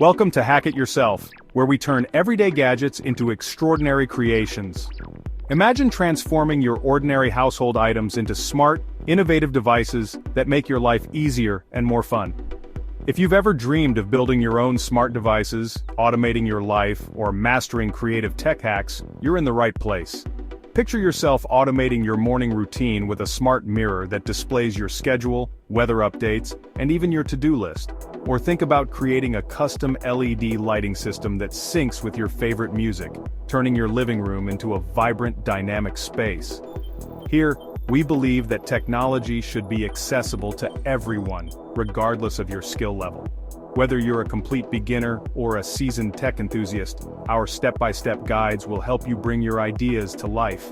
Welcome to Hack It Yourself, where we turn everyday gadgets into extraordinary creations. Imagine transforming your ordinary household items into smart, innovative devices that make your life easier and more fun. If you've ever dreamed of building your own smart devices, automating your life, or mastering creative tech hacks, you're in the right place. Picture yourself automating your morning routine with a smart mirror that displays your schedule, weather updates, and even your to-do list. Or think about creating a custom LED lighting system that syncs with your favorite music, turning your living room into a vibrant, dynamic space. Here, we believe that technology should be accessible to everyone, regardless of your skill level. Whether you're a complete beginner or a seasoned tech enthusiast, our step-by-step guides will help you bring your ideas to life.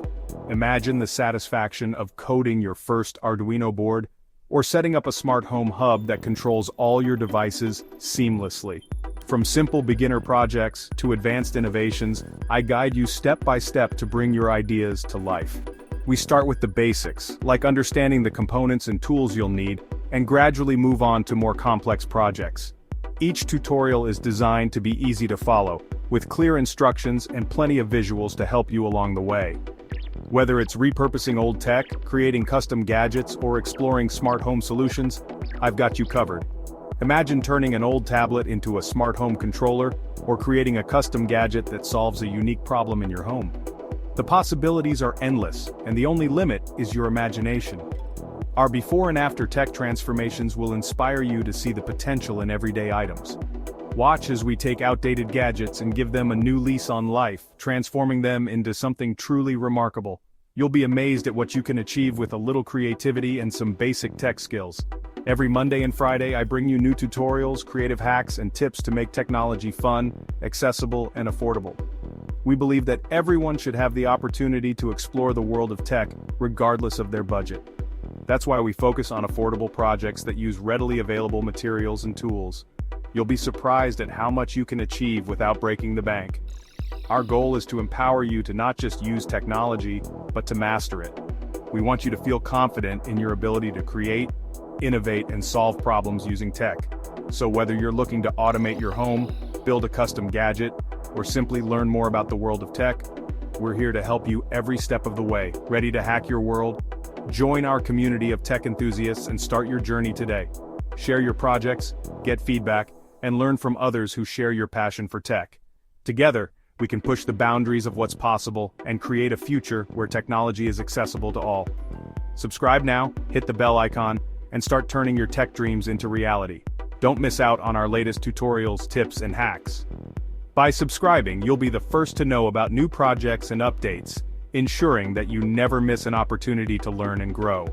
Imagine the satisfaction of coding your first Arduino board, or setting up a smart home hub that controls all your devices seamlessly. From simple beginner projects to advanced innovations, I guide you step by step to bring your ideas to life. We start with the basics, like understanding the components and tools you'll need, and gradually move on to more complex projects. Each tutorial is designed to be easy to follow, with clear instructions and plenty of visuals to help you along the way. Whether it's repurposing old tech, creating custom gadgets, or exploring smart home solutions, I've got you covered. Imagine turning an old tablet into a smart home controller, or creating a custom gadget that solves a unique problem in your home. The possibilities are endless, and the only limit is your imagination. Our before and after tech transformations will inspire you to see the potential in everyday items. Watch as we take outdated gadgets and give them a new lease on life, transforming them into something truly remarkable. You'll be amazed at what you can achieve with a little creativity and some basic tech skills. Every Monday and Friday, I bring you new tutorials, creative hacks, and tips to make technology fun, accessible, and affordable. We believe that everyone should have the opportunity to explore the world of tech, regardless of their budget. That's why we focus on affordable projects that use readily available materials and tools. You'll be surprised at how much you can achieve without breaking the bank. Our goal is to empower you to not just use technology, but to master it. We want you to feel confident in your ability to create, innovate, and solve problems using tech. So whether you're looking to automate your home, build a custom gadget, or simply learn more about the world of tech, we're here to help you every step of the way. Ready to hack your world? Join our community of tech enthusiasts and start your journey today. Share your projects, get feedback, and learn from others who share your passion for tech. Together, we can push the boundaries of what's possible and create a future where technology is accessible to all. Subscribe now, hit the bell icon, and start turning your tech dreams into reality. Don't miss out on our latest tutorials, tips, and hacks. By subscribing, you'll be the first to know about new projects and updates, ensuring that you never miss an opportunity to learn and grow.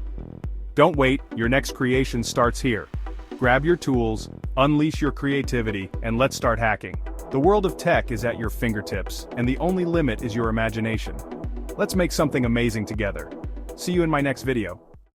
Don't wait, your next creation starts here. Grab your tools, unleash your creativity, and let's start hacking. The world of tech is at your fingertips, and the only limit is your imagination. Let's make something amazing together. See you in my next video.